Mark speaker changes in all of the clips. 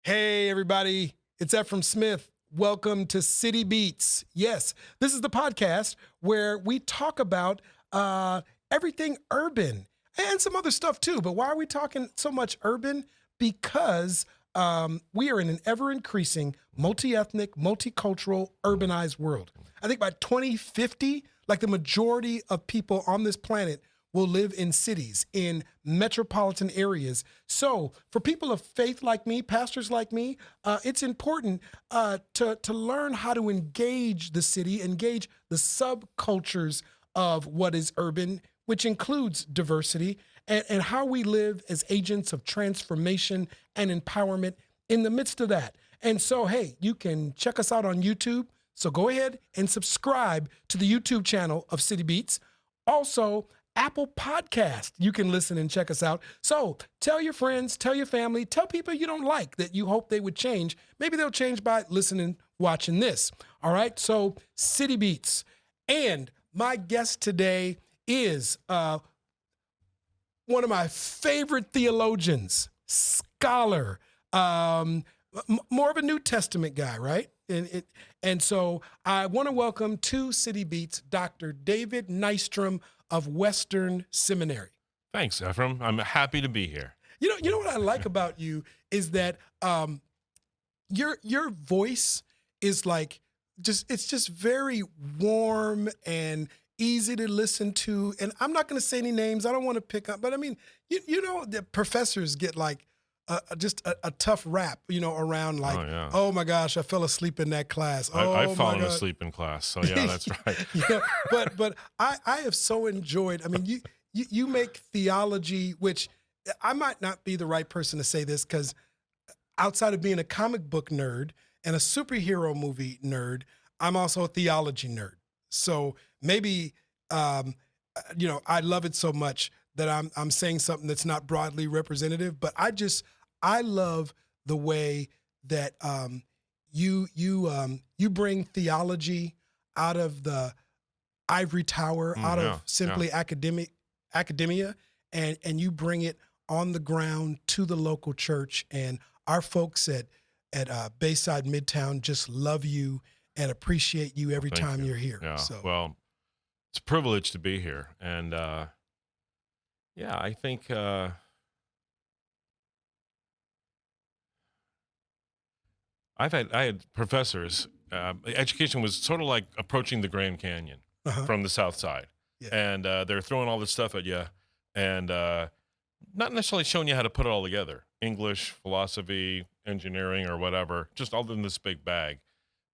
Speaker 1: Hey, everybody. It's Efrem Smith. Welcome to City Beats. Yes, this is the podcast where we talk about everything urban and some other stuff too. But why are we talking so much urban? Because we are in an ever-increasing, multi-ethnic, multicultural, urbanized world. I think by 2050, like the majority of people on this planet will live in cities, in metropolitan areas. So for people of faith like me, pastors like me, it's important to learn how to engage the city, engage the subcultures of what is urban, which includes diversity, and how we live as agents of transformation and empowerment in the midst of that. And so, hey, you can check us out on YouTube. So go ahead and subscribe to the YouTube channel of City Beats. Also, Apple Podcast, you can listen and check us out. So tell your friends, tell your family, tell people you don't like that you hope they would change. Maybe they'll change by listening, watching this. All right, so City Beats. And my guest today is one of my favorite theologians, scholar, more of a New Testament guy, right? And so I want to welcome to City Beats, Dr. David Nystrom of Western Seminary.
Speaker 2: Thanks, Efrem. I'm happy to be here.
Speaker 1: You know what I like about you is that your voice is like it's just very warm and easy to listen to. And I'm not going to say any names. I don't want to pick up, but I mean, you know, the professors get like just a tough rap, you know, around like, oh my gosh, I fell asleep in that class.
Speaker 2: I've fallen asleep in class, so yeah, that's right.
Speaker 1: Yeah, but I have so enjoyed. I mean, you make theology, which I might not be the right person to say this because outside of being a comic book nerd and a superhero movie nerd, I'm also a theology nerd. So maybe you know, I love it so much that I'm saying something that's not broadly representative, but I love the way that you bring theology out of the ivory tower, out of simply academia, and you bring it on the ground to the local church. And our folks at Bayside Midtown just love you and appreciate you every time you're here.
Speaker 2: Yeah.
Speaker 1: So.
Speaker 2: Well, it's a privilege to be here, and yeah, I think. I had professors. Education was sort of like approaching the Grand Canyon from the South Side, and they're throwing all this stuff at you, and not necessarily showing you how to put it all together. English, philosophy, engineering, or whatever, just all in this big bag.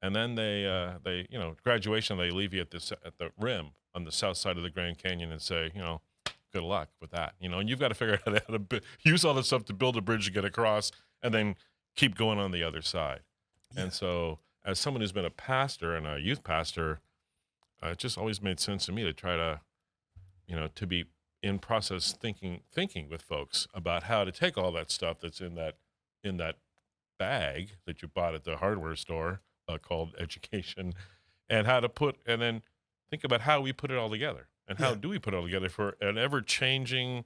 Speaker 2: And then they you know, graduation, they leave you at the rim on the south side of the Grand Canyon and say, you know, good luck with that, you know, and you've got to figure out how to use all this stuff to build a bridge to get across, and then keep going on the other side. And so, as someone who's been a pastor and a youth pastor, it just always made sense to me to try to, you know, to be in process thinking with folks about how to take all that stuff that's in that bag that you bought at the hardware store called education, and and then think about how we put it all together, and how do we put it all together for an ever-changing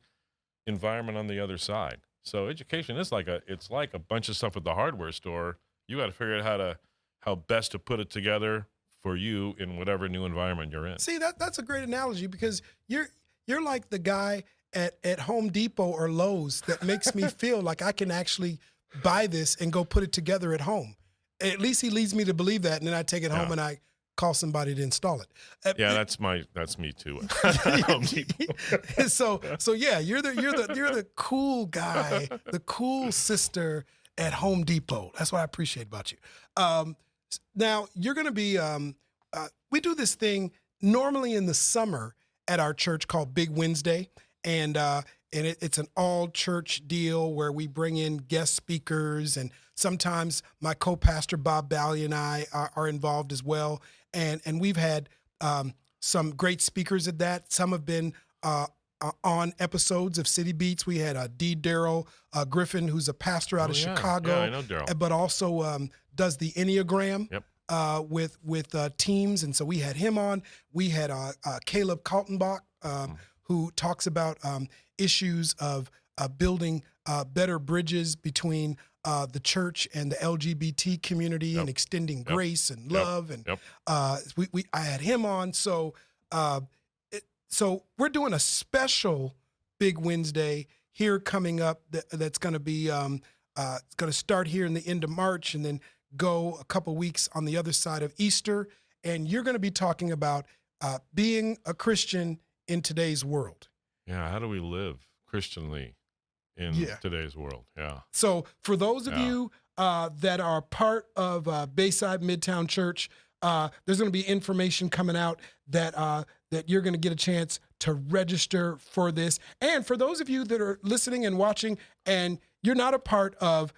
Speaker 2: environment on the other side. So education is it's like a bunch of stuff at the hardware store. You got to figure out how best to put it together for you in whatever new environment you're in.
Speaker 1: See, that's a great analogy, because you're like the guy at Home Depot or Lowe's that makes me feel like I can actually buy this and go put it together at home. At least he leads me to believe that, and then I take it home and I call somebody to install it.
Speaker 2: Yeah, that's me too.
Speaker 1: So yeah, you're the cool guy, the cool sister at Home Depot. That's what I appreciate about you. Now you're going to be. We do this thing normally in the summer at our church called Big Wednesday, and it's an all-church deal where we bring in guest speakers, and sometimes my co-pastor Bob Bally and I are involved as well. And we've had some great speakers at that. Some have been on episodes of City Beats. We had D. Daryl Griffin, who's a pastor out of Chicago.
Speaker 2: Yeah, I know Daryl.
Speaker 1: But also does the Enneagram with teams. And so we had him on. We had Caleb Kaltenbach, who talks about issues of building better bridges between the church and the LGBT community and extending grace and love. And I had him on. So so we're doing a special Big Wednesday here coming up that's going to be it's going to start here in the end of March and then go a couple weeks on the other side of Easter. And you're going to be talking about being a Christian in today's world.
Speaker 2: Yeah, how do we live Christianly in today's world? Yeah.
Speaker 1: So for those of you that are part of Bayside Midtown Church, there's going to be information coming out that that you're going to get a chance to register for this. And for those of you that are listening and watching and you're not a part of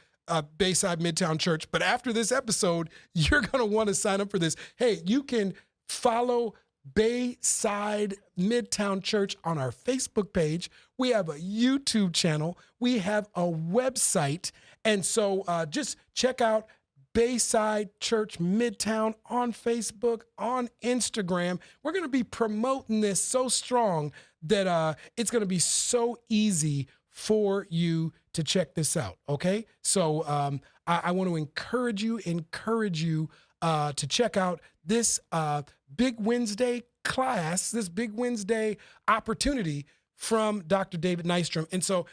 Speaker 1: Bayside Midtown Church, but after this episode, you're going to want to sign up for this. Hey, you can follow Bayside Midtown Church on our Facebook page. We have a YouTube channel. We have a website. And so just check out Bayside Church Midtown on Facebook, on Instagram. We're going to be promoting this so strong that it's going to be so easy for you to check this out. Okay. So I want to encourage you to check out this Big Wednesday class, this Big Wednesday opportunity from Dr. David Nystrom. And so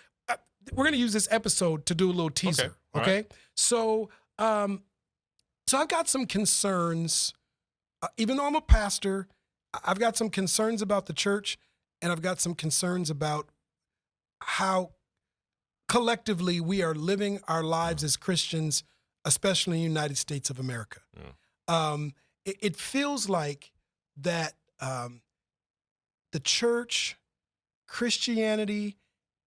Speaker 1: we're going to use this episode to do a little teaser. Okay.
Speaker 2: Right.
Speaker 1: So I've got some concerns, even though I'm a pastor, I've got some concerns about the church, and I've got some concerns about how collectively we are living our lives as Christians, especially in the United States of America. It feels like that the church, Christianity,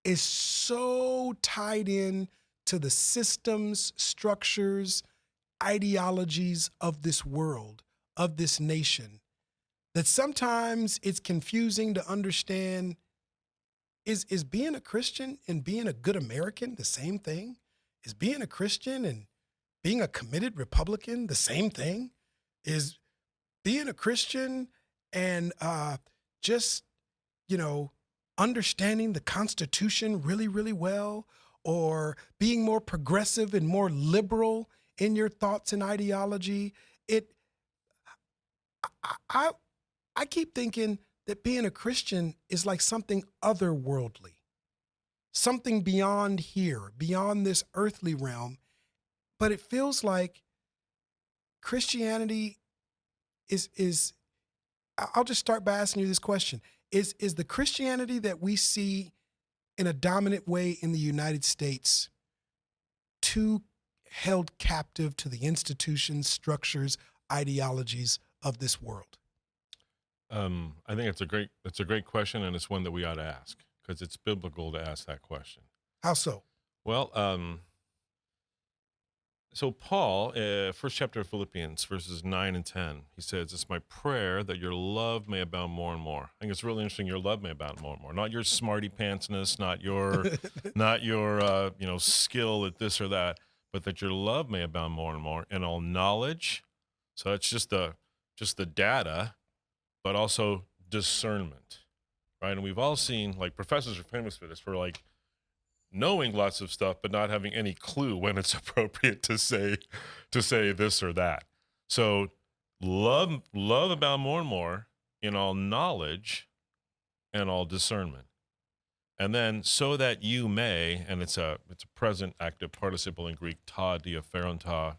Speaker 1: is so tied in to the systems, structures, ideologies of this world, of this nation, that sometimes it's confusing to understand, is being a Christian and being a good American the same thing? Is being a Christian and being a committed Republican the same thing? Is being a Christian and just, understanding the Constitution really, really well, or being more progressive and more liberal in your thoughts and ideology? I keep thinking that being a Christian is like something otherworldly, something beyond here, beyond this earthly realm. But it feels like Christianity is I'll just start by asking you this question. Is the Christianity that we see in a dominant way in the United States too held captive to the institutions, structures, ideologies of this world?
Speaker 2: I think it's a great question, and it's one that we ought to ask because it's biblical to ask that question.
Speaker 1: How so?
Speaker 2: Well, so Paul, first chapter of Philippians, verses 9 and 10, he says, "It's my prayer that your love may abound more and more." I think it's really interesting. Your love may abound more and more, not your smarty pantsness, not your, skill at this or that, but that your love may abound more and more in all knowledge. So that's just the data, but also discernment, right? And we've all seen, like, professors are famous for this, for like knowing lots of stuff, but not having any clue when it's appropriate to say this or that. So love abound more and more in all knowledge and all discernment. And then so that you may, and it's a present active participle in Greek, ta diapheronta.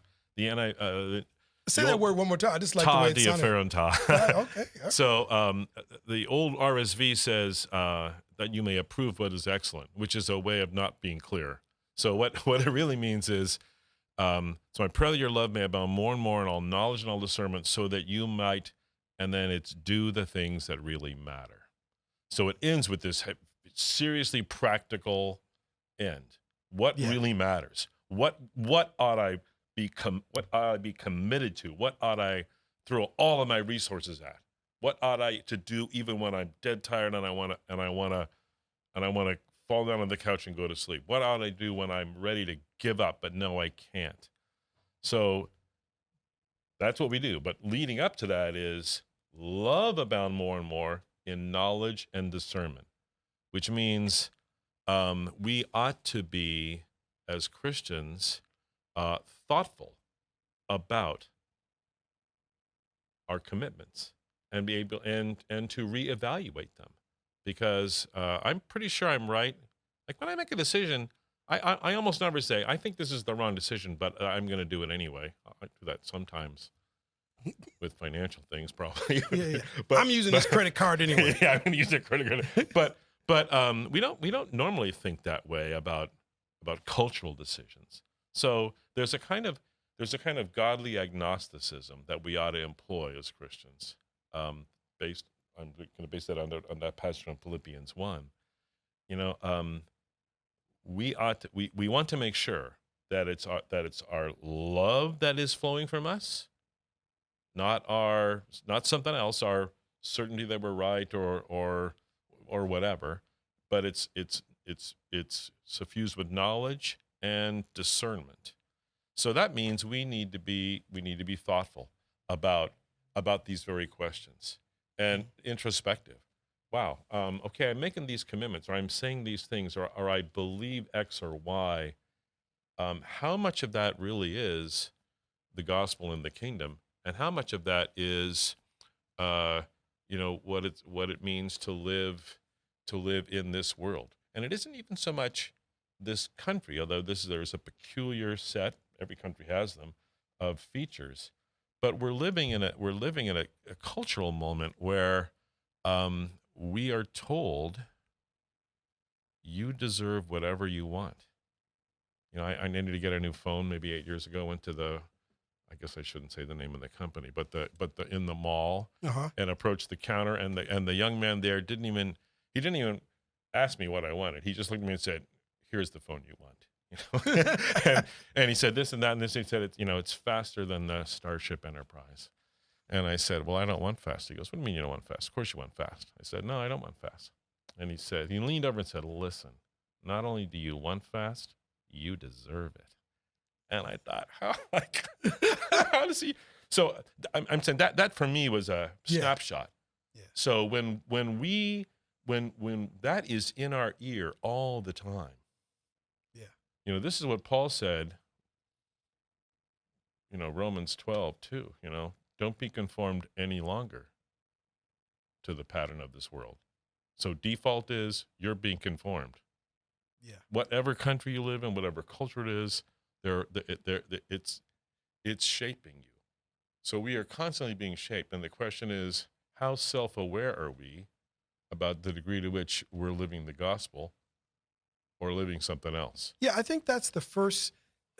Speaker 1: Say that word one more time. I just like the way it sounded.
Speaker 2: Ta.
Speaker 1: Okay.
Speaker 2: So the old RSV says that you may approve what is excellent, which is a way of not being clear. So what it really means is, so my prayer that your love may abound more and more in all knowledge and all discernment, so that you might, and then it's do the things that really matter. So it ends with this seriously practical end. What really matters? What ought I be committed to? What ought I throw all of my resources at? What ought I to do even when I'm dead tired and I want to fall down on the couch and go to sleep? What ought I do when I'm ready to give up but no, I can't? So that's what we do. But leading up to that is love abound more and more in knowledge and discernment, which means we ought to be, as Christians, thoughtful about our commitments and be able and to reevaluate them, because I'm pretty sure I'm right. Like when I make a decision, I almost never say I think this is the wrong decision, but I'm going to do it anyway. I do that sometimes with financial things, probably.
Speaker 1: Yeah.
Speaker 2: but
Speaker 1: I'm using this credit card anyway.
Speaker 2: yeah, I'm going to use a credit card. But we don't normally think that way about cultural decisions. So there's a kind of godly agnosticism that we ought to employ as Christians. Based, I'm going to base that on that passage from Philippians 1. You know, we want to make sure that it's our love that is flowing from us, not something else, our certainty that we're right or whatever, but it's suffused with knowledge and discernment. So that means we need to be thoughtful about these very questions and introspective. Wow. Okay, I'm making these commitments, or I'm saying these things, or I believe X or Y. How much of that really is the gospel and the kingdom, and how much of that is, what it means to live in this world? And it isn't even so much this country, although there's a peculiar set. Every country has them, of features, but we're living in a cultural moment where we are told you deserve whatever you want. You know, I needed to get a new phone maybe 8 years ago. Went to I guess I shouldn't say the name of the company, but in the mall, and approached the counter, and the young man there didn't even ask me what I wanted. He just looked at me and said, "Here's the phone you want." And he said this and that and this. And he said, it's faster than the Starship Enterprise. And I said, well, I don't want fast. He goes, what do you mean you don't want fast? Of course you want fast. I said, no, I don't want fast. And he leaned over and said, listen, not only do you want fast, you deserve it. And I thought, how does he? So I'm saying that for me was a snapshot. Yeah. So when that is in our ear all the time, this is what Paul said, Romans 12 too, don't be conformed any longer to the pattern of this world. So default is you're being conformed. Yeah. Whatever country you live in, whatever culture it is, it's shaping you. So we are constantly being shaped. And the question is, how self-aware are we about the degree to which we're living the gospel or living something else?
Speaker 1: Yeah, I think that's the first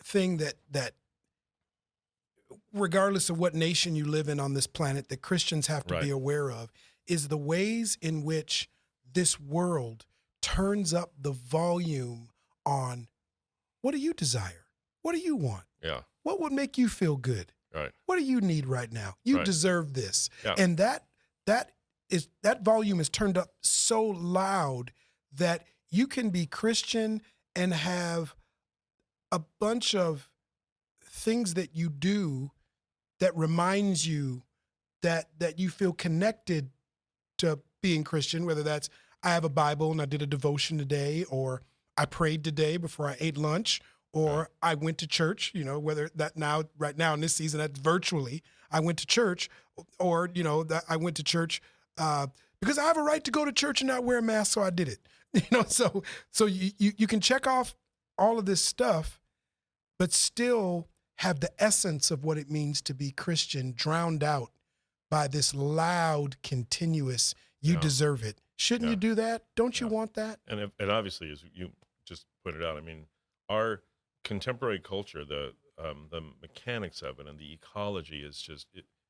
Speaker 1: thing that regardless of what nation you live in on this planet, that Christians have to be aware of, is the ways in which this world turns up the volume on what do you desire? What do you want?
Speaker 2: Yeah.
Speaker 1: What would make you feel good?
Speaker 2: Right.
Speaker 1: What do you need right now? You deserve this. Yeah. And that volume is turned up so loud that you can be Christian and have a bunch of things that you do that reminds you that you feel connected to being Christian, whether that's I have a Bible and I did a devotion today, or I prayed today before I ate lunch, or I went to church, whether that right now in this season, that's virtually, I went to church, or, that I went to church because I have a right to go to church and not wear a mask, so I did it. So you can check off all of this stuff, but still have the essence of what it means to be Christian drowned out by this loud, continuous, you deserve it. Shouldn't you do that? Don't you want that?
Speaker 2: And obviously, as you just pointed out, I mean, our contemporary culture, the mechanics of it and the ecology is just,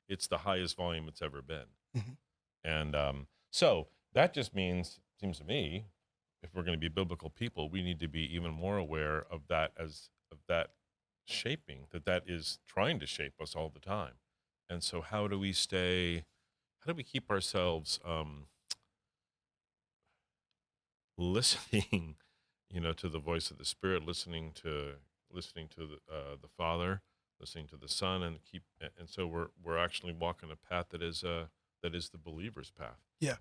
Speaker 2: it's the highest volume it's ever been. Mm-hmm. And so that just means, it seems to me, if we're going to be biblical people, we need to be even more aware of that shaping, that is trying to shape us all the time. And so how do we keep ourselves listening, to the voice of the Spirit, listening to the Father, listening to the Son, and so we're actually walking a path that is the believer's path.
Speaker 1: Yeah.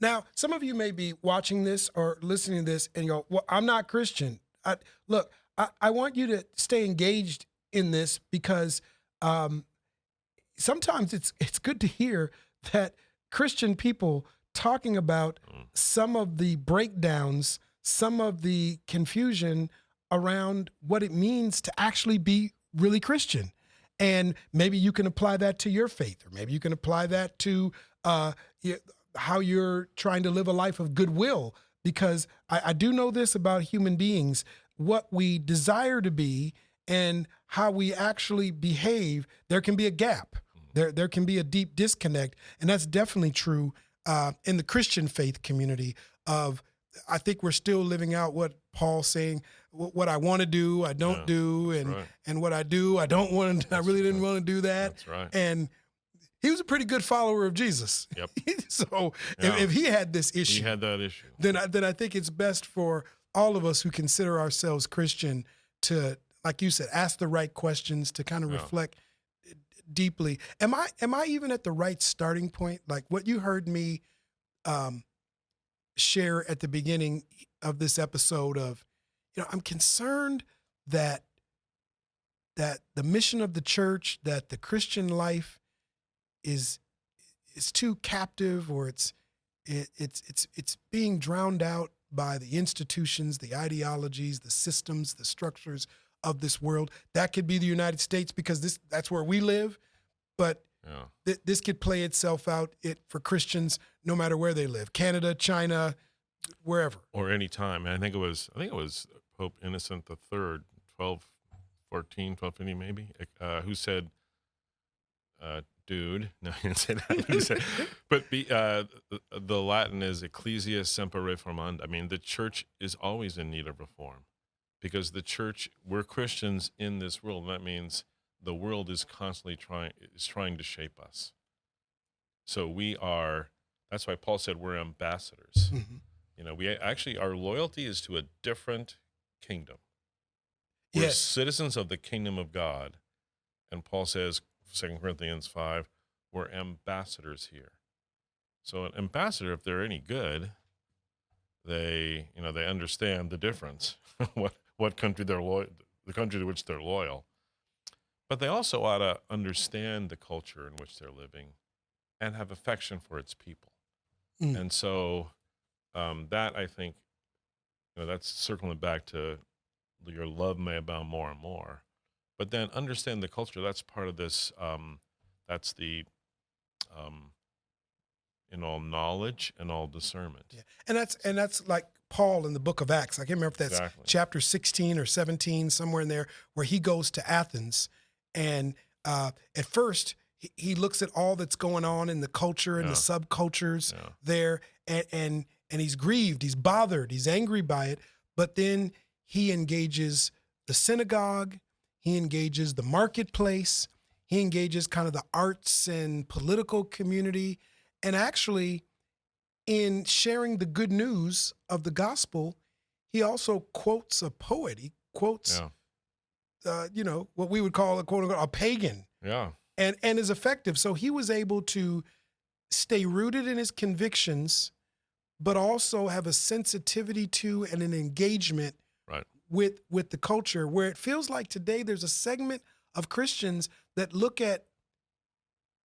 Speaker 1: Now, some of you may be watching this or listening to this and you go, well, I'm not Christian. I want you to stay engaged in this because um, sometimes it's good to hear that Christian people talking about some of the breakdowns, some of the confusion around what it means to actually be really Christian. And maybe you can apply that to your faith, or maybe you can apply that to how you're trying to live a life of goodwill. Because I do know this about human beings: what we desire to be and how we actually behave, there can be a gap. There can be a deep disconnect, and that's definitely true in the Christian faith community. I think we're still living out what Paul's saying: what I want to do, I don't do, and what I do, I don't want to. I really didn't want to do that.
Speaker 2: That's right.
Speaker 1: And he was a pretty good follower of Jesus.
Speaker 2: Yep.
Speaker 1: So if he had this issue,
Speaker 2: he had that issue,
Speaker 1: then I think it's best for all of us who consider ourselves Christian to, like you said, ask the right questions, to kind of reflect deeply. Am I even at the right starting point? Like what you heard me share at the beginning of this episode of, I'm concerned that the mission of the church, that the Christian life is too captive, or it's being drowned out by the institutions, the ideologies, the systems, the structures of this world. That could be the United States, because that's where we live, but this could play itself out for Christians no matter where they live: Canada, China, wherever,
Speaker 2: or any time. And I think it was Pope Innocent the Third, 1214 maybe, who said, dude, no, he didn't say that. He said, but the Latin is Ecclesia semper reformanda. I mean, the church is always in need of reform, because the church, we're Christians in this world, and that means the world is constantly trying to shape us. So that's why Paul said we're ambassadors.
Speaker 1: Mm-hmm.
Speaker 2: We actually, our loyalty is to a different kingdom. We're citizens of the kingdom of God. And Paul says, 2 Corinthians 5, we're ambassadors here. So an ambassador, if they're any good, they understand the difference, what country they're loyal, the country to which they're loyal. But they also ought to understand the culture in which they're living and have affection for its people. And so that, I think, that's circling back to your love may abound more and more. But then understand the culture. That's part of this. That's the, in all knowledge and all discernment. Yeah.
Speaker 1: And that's like Paul in the book of Acts. I can't remember if that's chapter 16 or 17, somewhere in there, where he goes to Athens. And at first, he looks at all that's going on in the culture and the subcultures there, and he's grieved, he's bothered, he's angry by it. But then he engages the synagogue, he engages the marketplace, he engages kind of the arts and political community. And actually, in sharing the good news of the gospel, he also quotes a poet. He quotes, what we would call a quote unquote a pagan.
Speaker 2: Yeah.
Speaker 1: And is effective. So he was able to stay rooted in his convictions, but also have a sensitivity to and an engagement with the culture, where it feels like today there's a segment of Christians that look at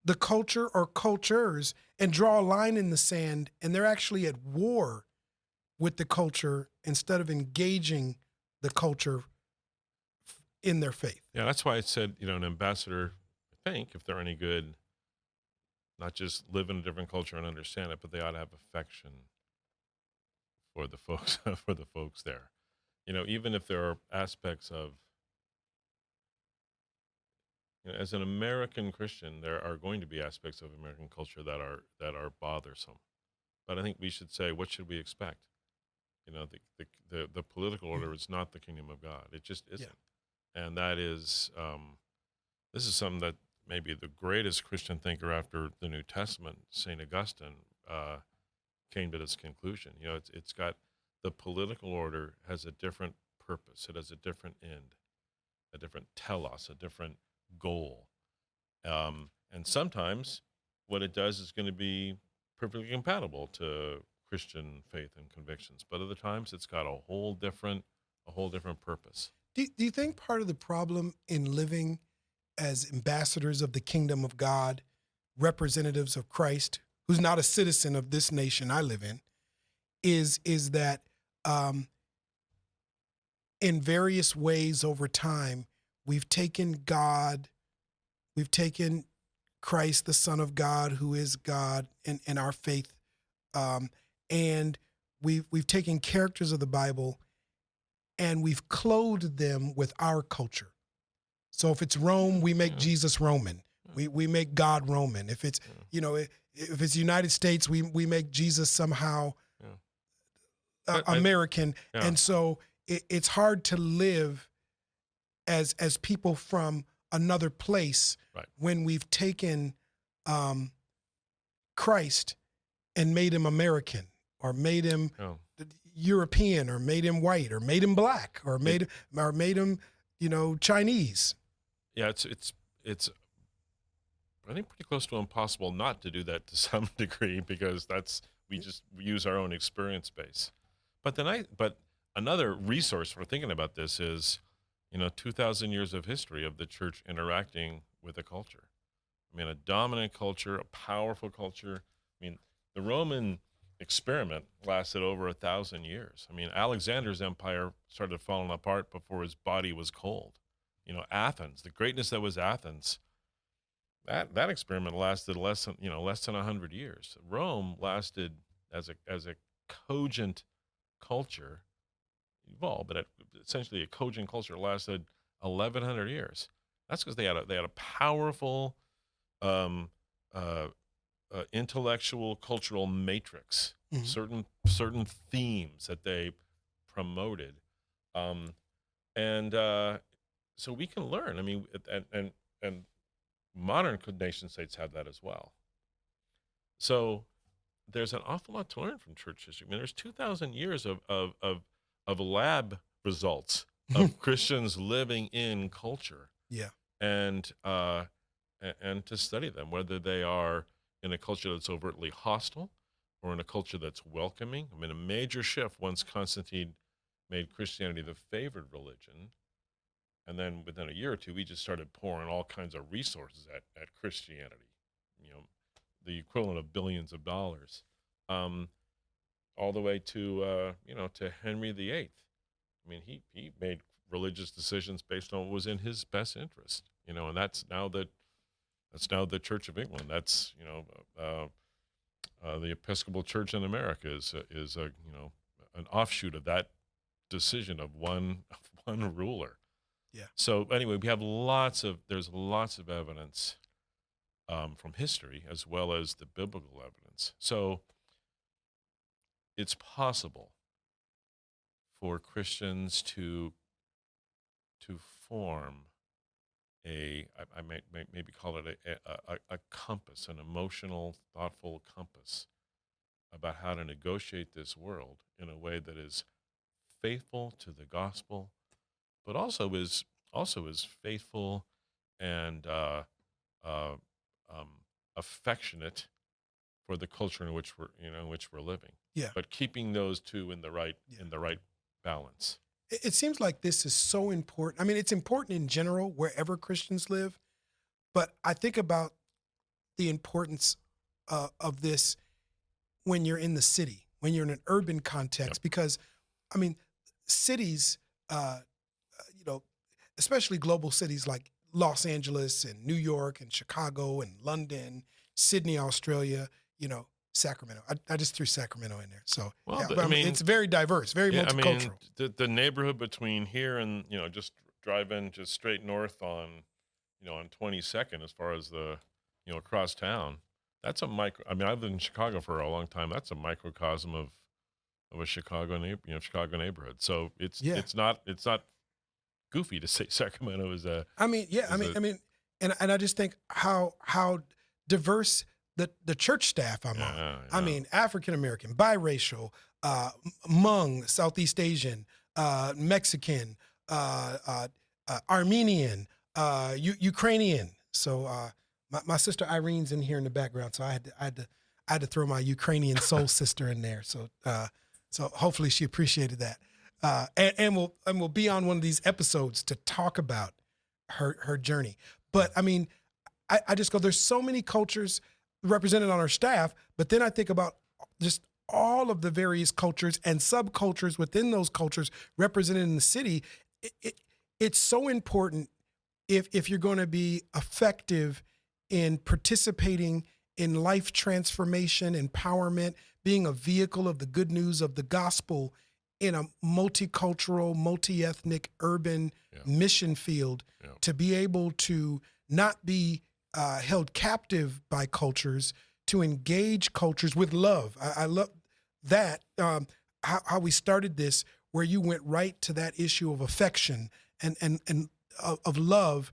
Speaker 1: the culture or cultures and draw a line in the sand, and they're actually at war with the culture instead of engaging the culture in their faith.
Speaker 2: Yeah, that's why I said, an ambassador, I think, if they're any good, not just live in a different culture and understand it, but they ought to have affection for the folks there. Even if there are aspects of, as an American Christian, there are going to be aspects of American culture that are bothersome. But I think we should say, what should we expect? The political order is not the kingdom of God. It just isn't. Yeah. And that is, this is something that maybe the greatest Christian thinker after the New Testament, St. Augustine, came to this conclusion. It's got, the political order has a different purpose. It has a different end, a different telos, a different goal. And sometimes what it does is going to be perfectly compatible to Christian faith and convictions. But other times it's got a whole different purpose.
Speaker 1: Do you think part of the problem in living as ambassadors of the kingdom of God, representatives of Christ, who's not a citizen of this nation I live in, is that um, in various ways over time, we've taken Christ, the Son of God, who is God, in our faith, and we've taken characters of the Bible and we've clothed them with our culture. So if it's Rome, we make Jesus Roman. We make God Roman. If it's if it's the United States, we make Jesus somehow American. And so it's hard to live as people from another place when we've taken Christ and made him American, or made him European, or made him white, or made him black, or made him Chinese.
Speaker 2: Yeah, it's I think pretty close to impossible not to do that to some degree, because we use our own experience base. But another resource for thinking about this is 2,000 years of history of the church interacting with a culture. I mean, a dominant culture, a powerful culture. I mean, the Roman experiment lasted over 1,000 years. I mean, Alexander's empire started falling apart before his body was cold. Athens, the greatness that was Athens, that experiment lasted less than 100 years. Rome lasted as a cogent culture, evolved, but essentially a cogent culture lasted 1,100 years. That's because they had a powerful intellectual cultural matrix, certain themes that they promoted, and so we can learn. I mean, and modern nation states have that as well. So there's an awful lot to learn from church history. I mean, there's 2,000 years of lab results of Christians living in culture.
Speaker 1: Yeah.
Speaker 2: And to study them, whether they are in a culture that's overtly hostile or in a culture that's welcoming. I mean, a major shift once Constantine made Christianity the favored religion. And then within a year or two, we just started pouring all kinds of resources at Christianity, the equivalent of billions of dollars, all the way to Henry VIII. I mean, he made religious decisions based on what was in his best interest, and that's now the Church of England. That's the Episcopal Church in America is an offshoot of that decision of one ruler.
Speaker 1: Yeah.
Speaker 2: So anyway, there's lots of evidence from history as well as the biblical evidence. So it's possible for Christians to form I may maybe call it a compass, an emotional, thoughtful compass about how to negotiate this world in a way that is faithful to the gospel, but also is faithful and affectionate for the culture in which we're living.
Speaker 1: Yeah.
Speaker 2: But keeping those two in the right balance.
Speaker 1: It seems like this is so important. I mean, it's important in general wherever Christians live, but I think about the importance of this when you're in the city, when you're in an urban context, because, I mean, cities, especially global cities like Los Angeles and New York and Chicago and London, Sydney, Australia, Sacramento. I just threw Sacramento in there. So, I mean, it's very diverse, very multicultural.
Speaker 2: I mean, the neighborhood between here and, just driving just straight north on 22nd, as far as the, across town, that's a micro. I mean, I've lived in Chicago for a long time. That's a microcosm of a Chicago neighborhood. So it's not goofy to say Sacramento is a.
Speaker 1: I mean, and I just think how diverse the church staff I'm on. Yeah. I mean, African American, biracial, Hmong, Southeast Asian, Mexican, Armenian, Ukrainian. So my sister Irene's in here in the background, so I had to throw my Ukrainian soul sister in there. So hopefully she appreciated that. And we'll be on one of these episodes to talk about her journey. But I mean, I just go, there's so many cultures represented on our staff, but then I think about just all of the various cultures and subcultures within those cultures represented in the city. It's so important if you're going to be effective in participating in life transformation, empowerment, being a vehicle of the good news of the gospel in a multicultural, multi-ethnic, urban mission field, to be able to not be held captive by cultures, to engage cultures with love. I love that, how we started this, where you went right to that issue of affection and of love,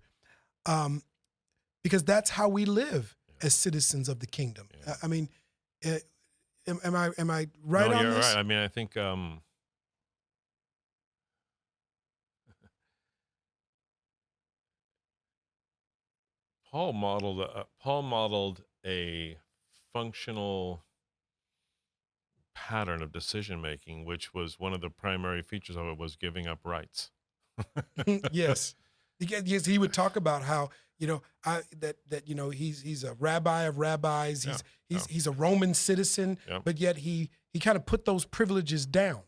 Speaker 1: because that's how we live as citizens of the kingdom. I mean, am I right on
Speaker 2: you're
Speaker 1: this?
Speaker 2: right. I mean, I think Paul modeled a functional pattern of decision making, which was one of the primary features of it was giving up rights.
Speaker 1: Yes. Yes, he would talk about how, he's a rabbi of rabbis. He's a Roman citizen, but yet he kind of put those privileges down.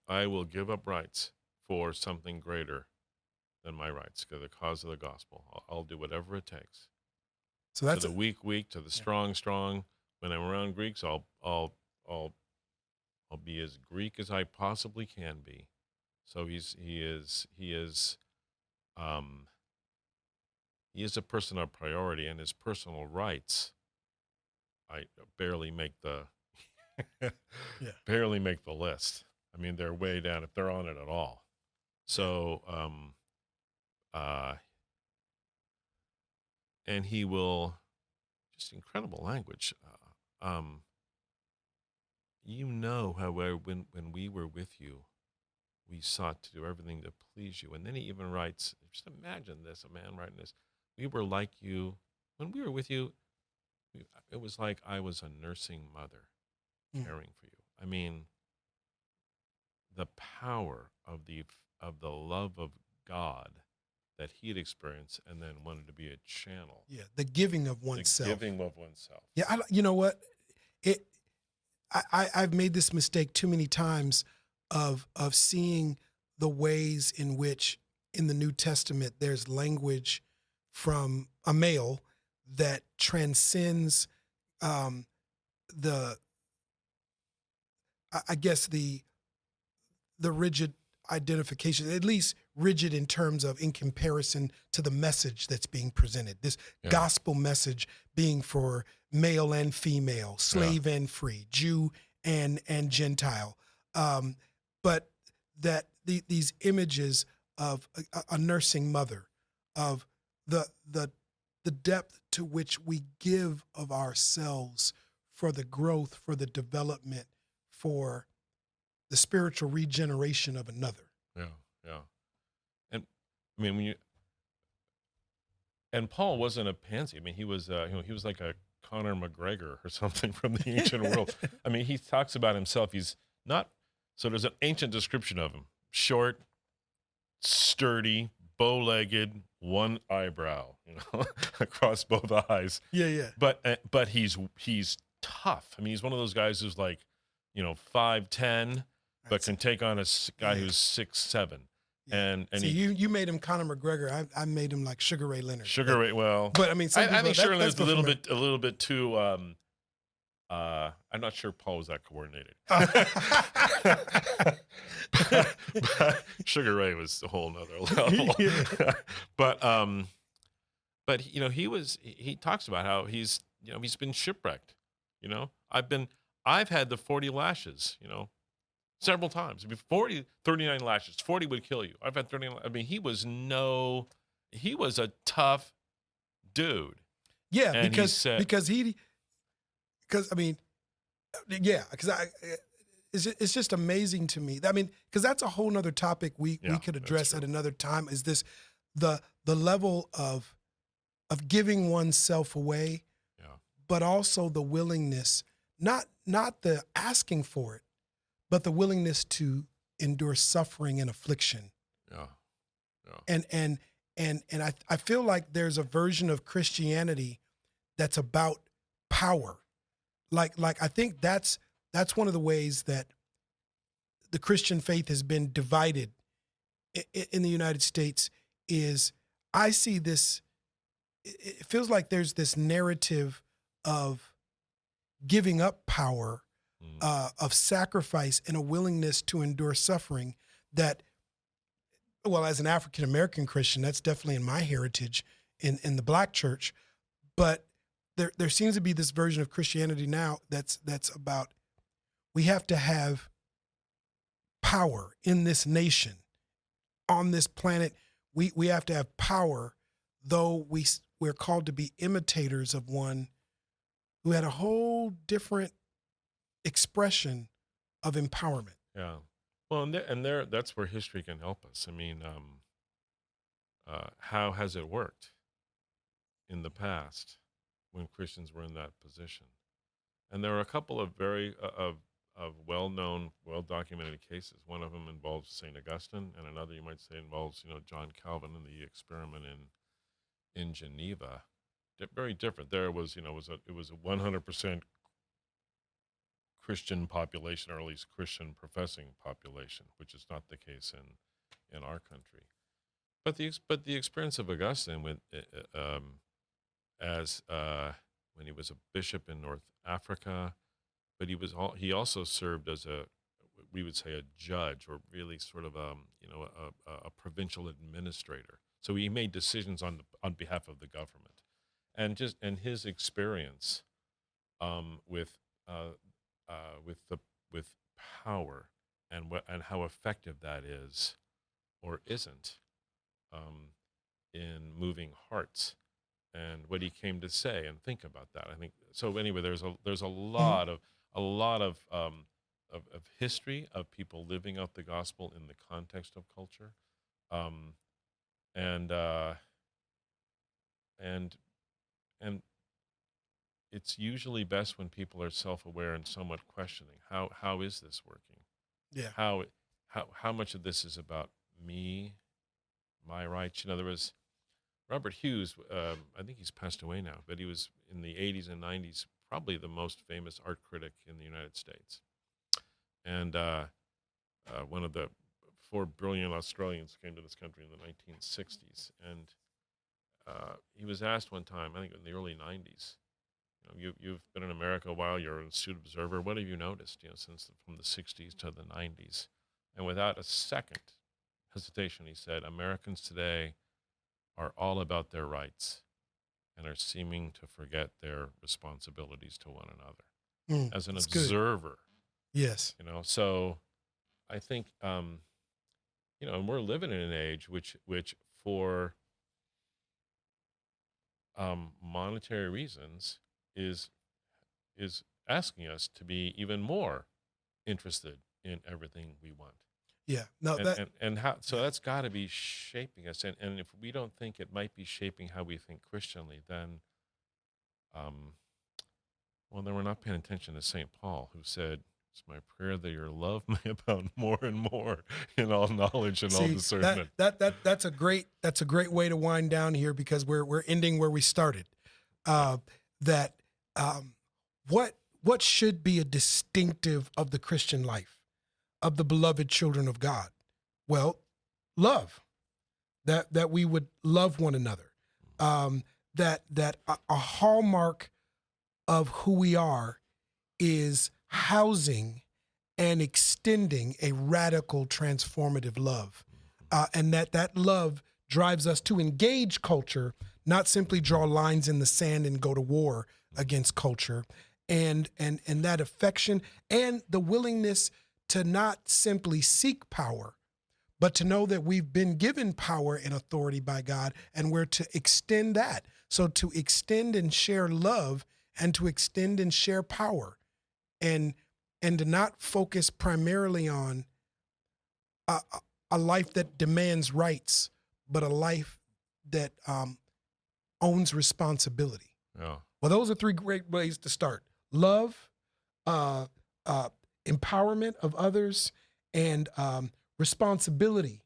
Speaker 2: I will give up rights for something greater than my rights, for the cause of the gospel. I'll do whatever it takes.
Speaker 1: So that's
Speaker 2: to the weak, to the strong. When I'm around Greeks, I'll be as Greek as I possibly can be. So he is a person of priority, and his personal rights, I barely make the list. I mean, they're way down if they're on it at all. So, and he will, just incredible language. How when we were with you, we sought to do everything to please you. And then he even writes, just imagine this, a man writing this. We were like you. When we were with you, it was like I was a nursing mother caring for you. I mean, the power of the love of God that he had experienced and then wanted to be a channel.
Speaker 1: Yeah, the giving of oneself. Yeah, you know what? I've made this mistake too many times of seeing the ways in which in the New Testament there's language from a male that transcends the rigid identification, at least rigid in terms of in comparison to the message that's being presented. This gospel message being for male and female, slave and free, Jew and Gentile. But that these images of a nursing mother, of the depth to which we give of ourselves for the growth, for the development, for the spiritual regeneration of another.
Speaker 2: Yeah. And I mean, and Paul wasn't a pansy. I mean, he was like a Conor McGregor or something from the ancient world. I mean, he talks about himself. He's not. So there's an ancient description of him: short, sturdy, bow-legged, one eyebrow, across both eyes.
Speaker 1: Yeah.
Speaker 2: But he's tough. I mean, he's one of those guys who's like, 5'10", but can take on a guy who's 6'7". And
Speaker 1: see, you made him Conor McGregor. I made him like Sugar Ray Leonard.
Speaker 2: Well,
Speaker 1: but I mean,
Speaker 2: I think Sugar Leonard's a little bit too. I'm not sure Paul was that coordinated. but Sugar Ray was a whole nother level. But he talks about how he's been shipwrecked. I've had the 40 lashes. Several times. 39 lashes. 40 would kill you. I've had 39. I mean, he was a tough dude.
Speaker 1: Yeah, because it's just amazing to me. I mean, because that's a whole nother topic we could address at another time. Is this the level of giving oneself away, but also the willingness, not the asking for it, but the willingness to endure suffering and affliction.
Speaker 2: Yeah. Yeah.
Speaker 1: And I feel like there's a version of Christianity that's about power. Like I think that's one of the ways that the Christian faith has been divided in the United States. Is I see this, it feels like there's this narrative of giving up power, of sacrifice, and a willingness to endure suffering that, well, as an African American Christian, that's definitely in my heritage in the Black church. But there seems to be this version of Christianity now that's about, we have to have power in this nation, on this planet. We have to have power, though we're called to be imitators of one who had a whole different expression of empowerment.
Speaker 2: Yeah. Well, and there, that's where history can help us. I mean, how has it worked in the past when Christians were in that position? And there are a couple of very of well-known, well-documented cases. One of them involves Saint Augustine, and another, you might say, involves John Calvin and the experiment in Geneva. Very different. There was it was a 100% Christian population, or at least Christian professing population, which is not the case in our country. But the experience of Augustine with as when he was a bishop in North Africa, but he also served as we would say a judge, or really sort of a provincial administrator. So he made decisions on behalf of the government, and his experience with power and how effective that is or isn't in moving hearts, and what he came to say and think about that. I think so. Anyway, there's a lot of history of people living out the gospel in the context of culture, and it's usually best when people are self-aware and somewhat questioning how is this working?
Speaker 1: Yeah.
Speaker 2: How much of this is about me, my rights? There was Robert Hughes. I think he's passed away now, but he was in the 80s and 90s probably the most famous art critic in the United States, and one of the 4 brilliant Australians came to this country in the 1960s, and he was asked one time, I think in the early 90s, you've been in America a while, you're an astute observer, what have you noticed, since from the 60s to the 90s? And without a second hesitation, he said, Americans today are all about their rights and are seeming to forget their responsibilities to one another. As an observer.
Speaker 1: Good. Yes.
Speaker 2: So I think, and we're living in an age which for monetary reasons is asking us to be even more interested in everything we want.
Speaker 1: Yeah. No.
Speaker 2: That's got to be shaping us. And if we don't think it might be shaping how we think Christianly, then then we're not paying attention to St. Paul, who said, "It's my prayer that your love may abound more and more in all knowledge and all discernment."
Speaker 1: That's a great way to wind down here, because we're ending where we started. What should be a distinctive of the Christian life, of the beloved children of God? Well, love. That we would love one another. That a hallmark of who we are is housing and extending a radical, transformative love, and that love drives us to engage culture, not simply draw lines in the sand and go to war against culture, and that affection and the willingness to not simply seek power, but to know that we've been given power and authority by God, and we're to extend that. So to extend and share love, and to extend and share power, and to not focus primarily on a life that demands rights, but a life that owns responsibility.
Speaker 2: Yeah.
Speaker 1: Well, those are 3 great ways to start: love, empowerment of others, and responsibility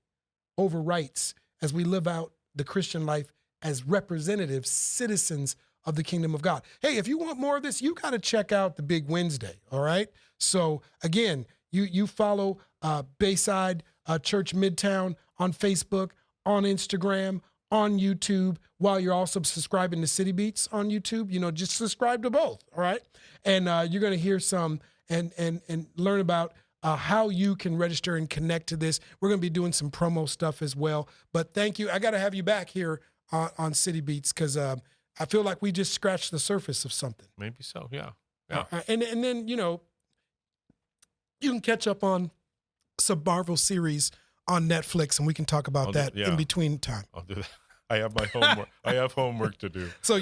Speaker 1: over rights as we live out the Christian life as representative citizens of the kingdom of God. Hey, if you want more of this, you got to check out the Big Wednesday, all right? So again, you follow Bayside Church Midtown on Facebook, on Instagram, on YouTube, while you're also subscribing to City Beats on YouTube. Just subscribe to both, all right? And you're going to hear some and learn about how you can register and connect to this. We're going to be doing some promo stuff as well. But thank you. I got to have you back here on City Beats because I feel like we just scratched the surface of something.
Speaker 2: Maybe so, yeah.
Speaker 1: And then, you can catch up on some Marvel series on Netflix, and we can talk about that in between time.
Speaker 2: I'll do that. I have my homework. I have homework to do.
Speaker 1: So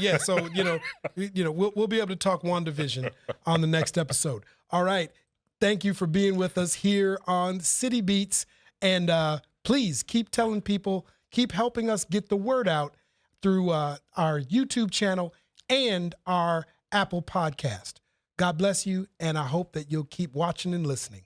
Speaker 1: we'll be able to talk WandaVision on the next episode. All right. Thank you for being with us here on City Beats, and please keep telling people, keep helping us get the word out through our YouTube channel and our Apple podcast. God bless you, and I hope that you'll keep watching and listening.